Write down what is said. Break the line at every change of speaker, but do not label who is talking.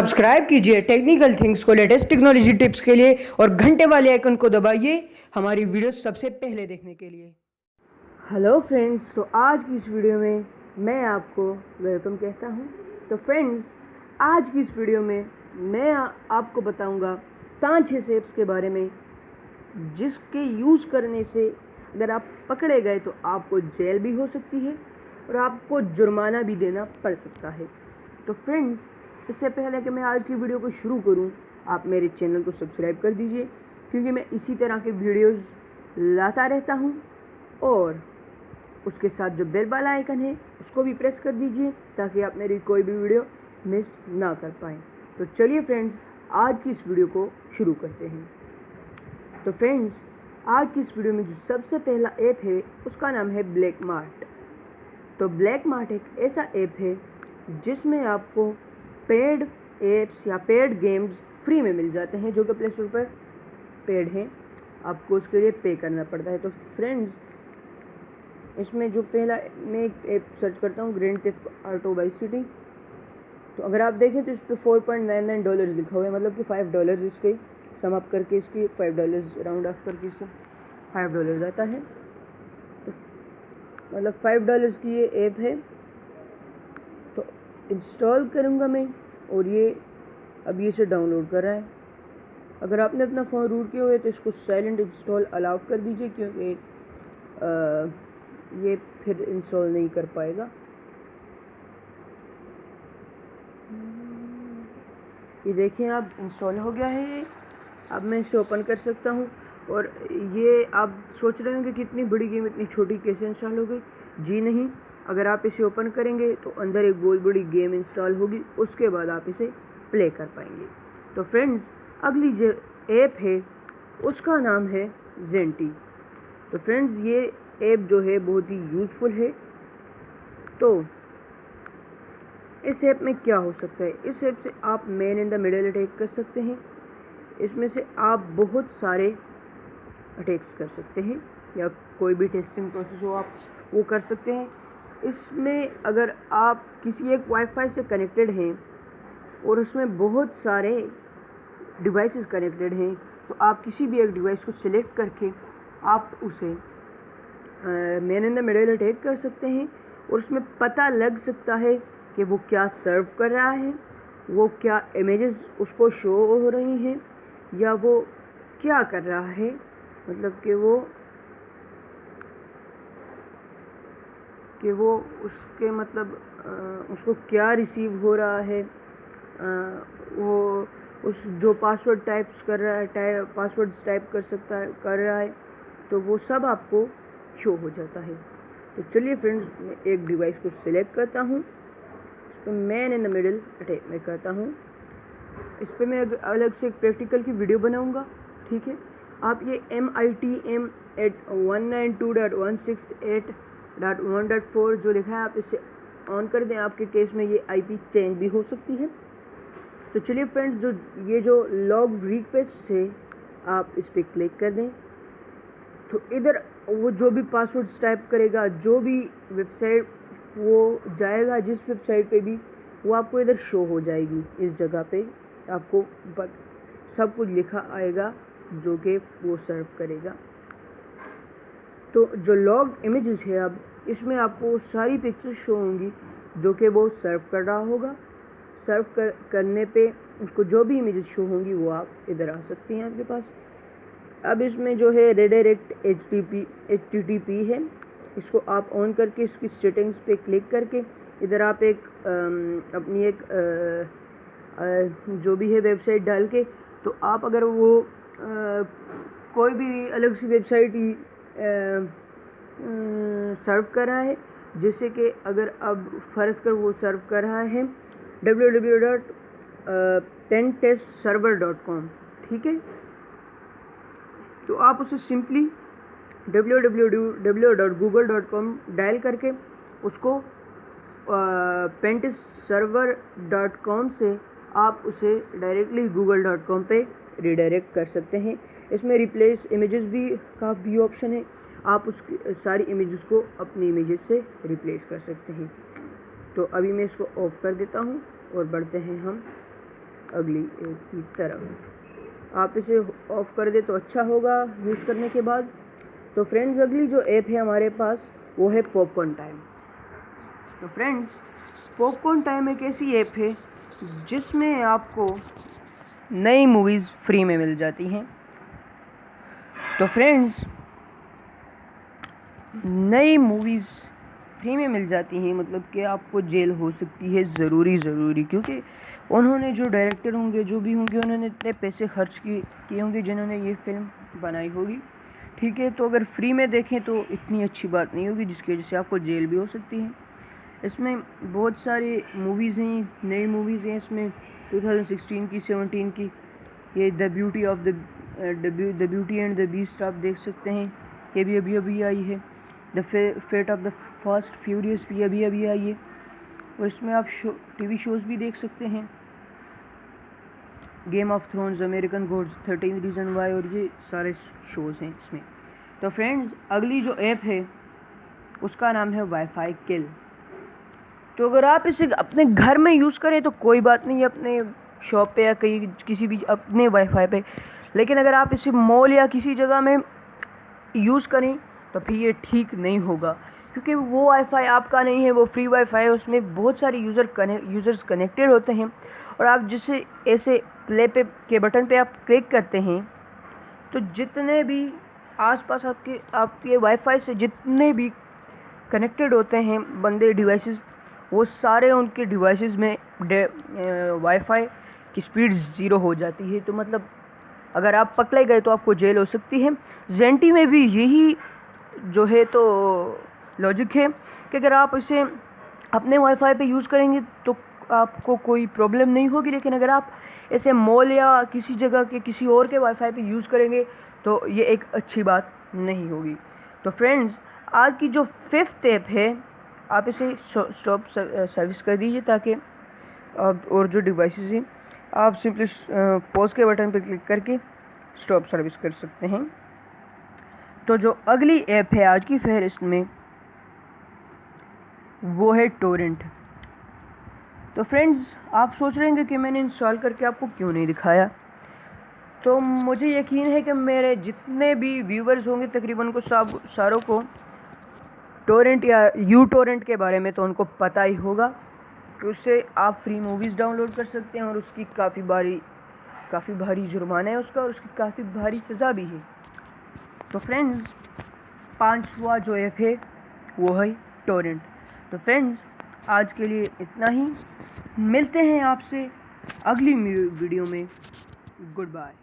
Subscribe कीजिए technical things को latest technology tips के लिए और घंटे वाले आइकन को दबाइए हमारी वीडियो सबसे पहले देखने के लिए। हेलो फ्रेंड्स, तो आज की इस वीडियो में मैं आपको वेलकम कहता हूं। तो फ्रेंड्स, आज की इस वीडियो में मैं आपको बताऊंगा 5-6 ऐप्स के बारे में जिसके यूज़ करने से अगर आप पकड़े गए तो आपको जेल भी हो सकती है और आपको जुर्माना भी देना पड़ सकता है। तो फ्रेंड्स, इससे पहले कि मैं आज की वीडियो को शुरू करूं, आप मेरे चैनल को सब्सक्राइब कर दीजिए क्योंकि मैं इसी तरह के वीडियोस लाता रहता हूं। और उसके साथ जो बेल वाला आइकन है उसको भी प्रेस कर दीजिए ताकि आप मेरी कोई भी वीडियो मिस ना कर पाएँ। तो चलिए फ्रेंड्स, आज की इस वीडियो को शुरू करते हैं। तो फ्रेंड्स, आज की इस वीडियो में जो सबसे पहला ऐप है उसका नाम है ब्लैक मार्ट। तो ब्लैक मार्ट एक ऐसा ऐप है जिसमें आपको पेड ऐप्स या पेड गेम्स फ्री में मिल जाते हैं जो कि प्ले स्टोर पर पेड हैं, आपको उसके लिए पे करना पड़ता है। तो फ्रेंड्स, इसमें जो पहला मैं एक ऐप सर्च करता हूँ, grand theft auto vice city. तो अगर आप देखें तो इस पर $4.99 लिखा हुआ है, मतलब कि $5 इसके सम अप करके इसकी $5 राउंड ऑफ करके इससे $5 आता है। तो मतलब $5 की ये ऐप है। तो इंस्टॉल करूँगा मैं और ये अभी इसे डाउनलोड कर रहा है। अगर आपने अपना फ़ोन रूट किया हुआ है तो इसको साइलेंट इंस्टॉल अलाउ कर दीजिए क्योंकि ये फिर इंस्टॉल नहीं कर पाएगा। ये देखें, आप इंस्टॉल हो गया है। अब मैं इसे ओपन कर सकता हूँ। और ये आप सोच रहे होंगे कि कितनी बड़ी गेम इतनी छोटी कैसे इंस्टॉल हो गई। जी नहीं, अगर आप इसे ओपन करेंगे तो अंदर एक बहुत बड़ी गेम इंस्टॉल होगी, उसके बाद आप इसे प्ले कर पाएंगे। तो फ्रेंड्स, अगली जो ऐप है उसका नाम है ज़ेंटी। तो फ्रेंड्स, ये ऐप जो है बहुत ही यूज़फुल है। तो इस ऐप में क्या हो सकता है? इस ऐप से आप man in the middle attack कर सकते हैं। इसमें से आप बहुत सारे अटैक्स कर सकते हैं या कोई भी टेस्टिंग प्रोसेस हो आप वो कर सकते हैं। इसमें अगर आप किसी एक वाईफाई से कनेक्टेड हैं और उसमें बहुत सारे डिवाइसेस कनेक्टेड हैं तो आप किसी भी एक डिवाइस को सिलेक्ट करके आप उसे man in the middle attack कर सकते हैं। और उसमें पता लग सकता है कि वो क्या सर्व कर रहा है, वो क्या इमेजेस उसको शो हो रही हैं या वो क्या कर रहा है, मतलब कि वो उसके मतलब उसको क्या रिसीव हो रहा है, वो उस जो पासवर्ड टाइप्स कर रहा है पासवर्ड्स टाइप कर रहा है तो वो सब आपको शो हो जाता है। तो चलिए फ्रेंड्स, मैं एक डिवाइस को सिलेक्ट करता हूँ, इस पर man in the middle attack में करता हूँ। इस पर मैं अलग से एक प्रैक्टिकल की वीडियो बनाऊँगा, ठीक है। आप ये MITM 192.168.1.4 जो लिखा है आप इसे ऑन कर दें। आपके केस में ये IP चेंज भी हो सकती है। तो चलिए फ्रेंड्स, जो लॉग रिक्वेस्ट है आप इस पर क्लिक कर दें। तो इधर वो जो भी पासवर्ड्स टाइप करेगा, जो भी वेबसाइट वो जाएगा, जिस वेबसाइट पे भी, वो आपको इधर शो हो जाएगी। इस जगह पे आपको सब कुछ लिखा आएगा जो कि वो सर्व करेगा। तो जो लॉग इमेजेस है, अब इसमें आपको सारी पिक्चर्स शो होंगी जो कि वो सर्व कर रहा होगा। सर्व करने पे उसको जो भी इमेजेस शो होंगी वो आप इधर आ सकती हैं आपके पास। अब इसमें जो है रेडायरेक्ट HTTP है, इसको आप ऑन करके इसकी सेटिंग्स पे क्लिक करके इधर आप एक अपनी एक जो भी है वेबसाइट डाल के, तो आप अगर वो कोई भी अलग सी वेबसाइट सर्व कर रहा है, जैसे कि अगर अब फ़र्ज़ कर वो सर्व कर रहा है www.pentestserver.com, ठीक है। तो आप उसे सिंपली www.google.com डायल करके उसको pentestserver.com से आप उसे डायरेक्टली google.com पे रिडायरेक्ट कर सकते हैं। इसमें रिप्लेस इमेजेस भी का भी ऑप्शन है, आप उसकी सारी इमेजेस को अपनी इमेजेस से रिप्लेस कर सकते हैं। तो अभी मैं इसको ऑफ कर देता हूँ और बढ़ते हैं हम अगली ऐप की तरफ। आप इसे ऑफ कर दे तो अच्छा होगा यूज़ करने के बाद। तो फ्रेंड्स, अगली जो ऐप है हमारे पास वो है पॉपकॉर्न टाइम। तो फ्रेंड्स, पॉपकॉर्न टाइम एक ऐसी ऐप है जिसमें आपको नई मूवीज़ फ्री में मिल जाती हैं। तो फ्रेंड्स, नई मूवीज़ फ्री में मिल जाती हैं मतलब कि आपको जेल हो सकती है ज़रूरी, क्योंकि उन्होंने जो डायरेक्टर होंगे, जो भी होंगे, उन्होंने इतने पैसे खर्च किए होंगे जिन्होंने ये फिल्म बनाई होगी। ठीक है, तो अगर फ्री में देखें तो इतनी अच्छी बात नहीं होगी, जिसकी वजह से आपको जेल भी हो सकती है। इसमें बहुत सारी मूवीज़ हैं, नई मूवीज़ हैं इसमें 2016 की, 17 की। ये the Beauty and the Beast आप देख सकते हैं, ये भी अभी आई है। The Fate of the Fast Furious भी अभी आई है, और इसमें आप टीवी शोज़ भी देख सकते हैं, Game of Thrones, American Gods, 13 Reason Why, और ये सारे शोज़ हैं इसमें। तो फ्रेंड्स, अगली जो ऐप है उसका नाम है वाईफाई किल। तो अगर आप इसे अपने घर में यूज़ करें तो कोई बात नहीं, अपने शॉप पे या कहीं किसी भी अपने वाईफाई पे, लेकिन अगर आप इसे मॉल या किसी जगह में यूज़ करें तो फिर ये ठीक नहीं होगा, क्योंकि वो वाईफाई आपका नहीं है, वो फ्री वाईफाई है। उसमें बहुत सारे यूज़र्स कनेक्टेड होते हैं, और आप जिसे ऐसे प्ले पे के बटन पे आप क्लिक करते हैं तो जितने भी आसपास आपके वाईफाई से जितने भी कनेक्टेड होते हैं बंदे, डिवाइसेस, वो सारे उनके डिवाइसेस में वाईफाई की स्पीड ज़ीरो हो जाती है। तो मतलब अगर आप पकड़े गए तो आपको जेल हो सकती है। ज़ेंटी में भी यही जो है तो लॉजिक है कि अगर आप इसे अपने वाईफाई पे यूज़ करेंगे तो आपको कोई प्रॉब्लम नहीं होगी, लेकिन अगर आप इसे मॉल या किसी जगह के किसी और के वाईफाई पे यूज़ करेंगे तो ये एक अच्छी बात नहीं होगी। तो फ्रेंड्स, आज की जो 5th ऐप है, आप इसे स्टॉप सर्विस कर दीजिए, ताकि आप और जो डिवाइसेस हैं आप सिंपली पॉज के बटन पर क्लिक करके स्टॉप सर्विस कर सकते हैं। तो जो अगली ऐप है आज की फहरिस्त में वो है टोरेंट। तो फ्रेंड्स, आप सोच रहे हैं कि मैंने इंस्टॉल करके आपको क्यों नहीं दिखाया। तो मुझे यकीन है कि मेरे जितने भी व्यूवर्स होंगे तकरीबन को सारों को टोरेंट या यू टोरेंट के बारे में तो उनको पता ही होगा कि उससे आप फ्री मूवीज़ डाउनलोड कर सकते हैं, और उसकी काफ़ी भारी जुर्माना है उसका, और उसकी काफ़ी भारी सज़ा भी है। तो फ्रेंड्स, 5वां जो ऐप है वो है टोरेंट। तो फ्रेंड्स, आज के लिए इतना ही, मिलते हैं आपसे अगली वीडियो में। Good bye.